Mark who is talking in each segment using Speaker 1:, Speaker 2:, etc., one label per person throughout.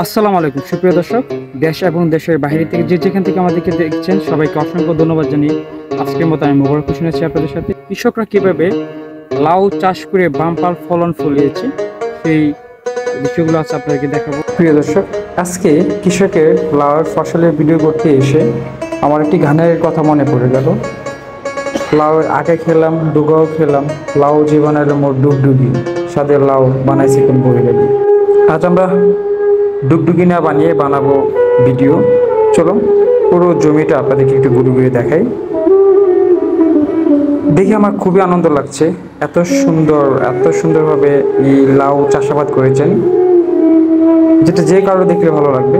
Speaker 1: আসসালামু আলাইকুম সুপ্রিয় দর্শক, দেশ এবং দেশের বাইরে থেকে যেখান থেকে আমাদেরকে দেখছেন সবাইকে অসংখ্য ধন্যবাদ জানিয়ে আজকের মতো আমি মোবারক হোসেন আছি আপনাদের সাথে। কৃষকরা কিভাবে লাউ চাষ করে বাম্পার ফলন ফলিয়েছে সেই বিষয়গুলো আছে আপনাদেরকে দেখাবো। প্রিয় দর্শক, আজকে কৃষকের লাউয়ের ফসলের ভিডিও করতে এসে আমার একটি গানের কথা মনে পড়ে গেল। লাউয়ের আগে খেলাম, ডুগাও খেলাম, লাউ যে বানাইলো মোর ডুগডুগি, স্বাদের লাউ বানাইছি কোন বই লাগি। আজ আমরা ডুগডুগি না বানিয়ে বানাবো ভিডিও। চলো পুরো জমিটা আপনাদেরকে একটু ঘুরে ঘুরে দেখাই। দেখে আমার খুবই আনন্দ লাগছে, এত সুন্দরভাবে এই লাউ চাষাবাদ করেছেন, যেটা যে কারো দেখলে ভালো লাগবে।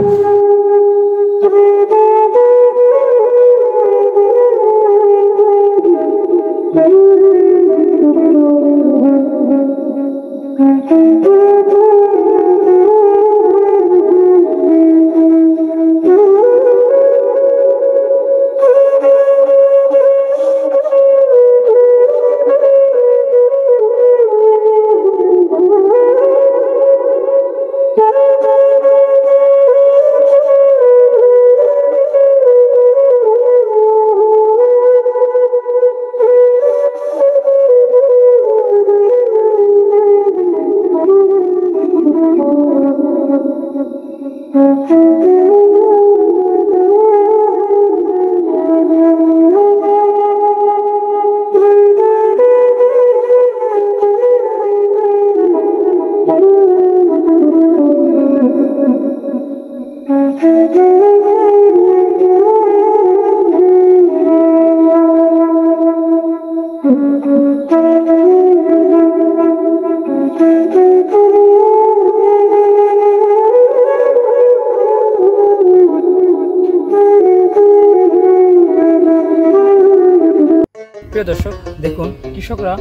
Speaker 1: প্রিয় দর্শক, দেখুন কৃষকরা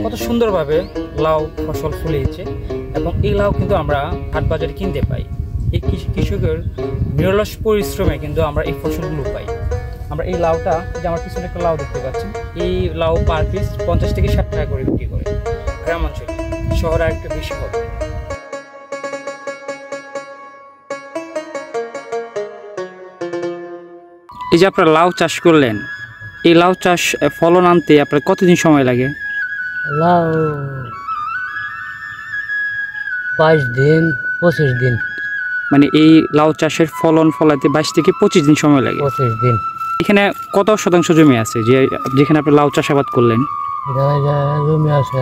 Speaker 1: কত সুন্দরভাবে লাউ ফসল ফলিয়েছে এবং এই লাউ কিন্তু আমরা হাট বাজারে কিনতে পাই। এই কৃষকের নিরলস পরিশ্রমে কিন্তু আমরা এই ফসলগুলো পাই। আমরা এই লাউটা, যে আমার পিছনে একটা লাউ দেখতে পাচ্ছি, এই লাউ পার পিস 50 থেকে 60 টাকা করে বিক্রি করে গ্রাম অঞ্চলে, শহরে আরেকটু বেশি হবে। এই যে আপনারা লাউ চাষ করলেন, এই লাউ চাষ ফলন আনতে আপনার কতদিন সময় লাগে?
Speaker 2: লাউ 22 দিন 25 দিন।
Speaker 1: মানে এই লাউ চাষের ফলন ফলাতে 22 থেকে 25 দিন সময় লাগে।
Speaker 2: 25 দিন।
Speaker 1: এখানে কত শতাংশ জমি আছে যেখানে আপনি লাউ চাষাবাদ করলেন?
Speaker 2: জমি আছে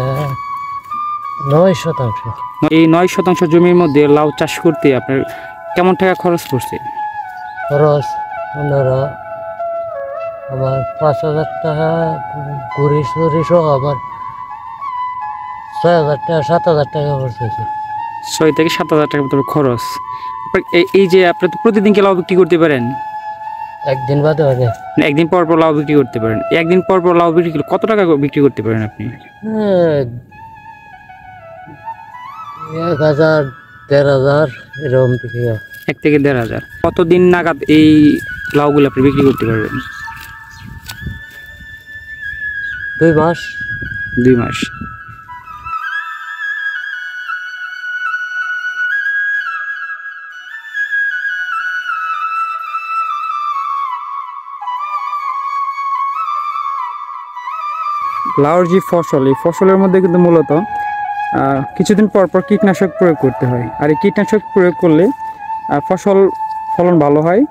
Speaker 2: 9%।
Speaker 1: এই 9% জমির মধ্যে লাউ চাষ করতে আপনার কেমন টাকা খরচ পড়ছে?
Speaker 2: খরচ 15 আমার 5,000 টাকা, ঘুরি সহ আমার 6,000 টাকা 7,000 টাকা খরচ হয়েছে।
Speaker 1: 6 থেকে 7,000 টাকার মতো খরচ। এই যে আপনি তো প্রতিদিন কি লাউ বিক্রি করতে পারেন?
Speaker 2: একদিন বাদে বাদে।
Speaker 1: একদিন পর পর লাউ বিক্রি করতে পারেন। একদিন পর পর লাউ বিক্রি করলে কত টাকা বিক্রি করতে পারেন আপনি?
Speaker 2: 1,000 1,500 এরকম বিক্রি হয়।
Speaker 1: 1 থেকে 1,500। কতদিন নাগাদ এই লাউগুলো আপনি বিক্রি করতে পারবেন?
Speaker 2: 2 মাস।
Speaker 1: 2 মাস। লাউর যে ফসল, এই ফসলের মধ্যে কিন্তু মূলত কিছুদিন পর পর কীটনাশক প্রয়োগ করতে হয়। আর এই কীটনাশক প্রয়োগ করলে ফলন ভালো হয়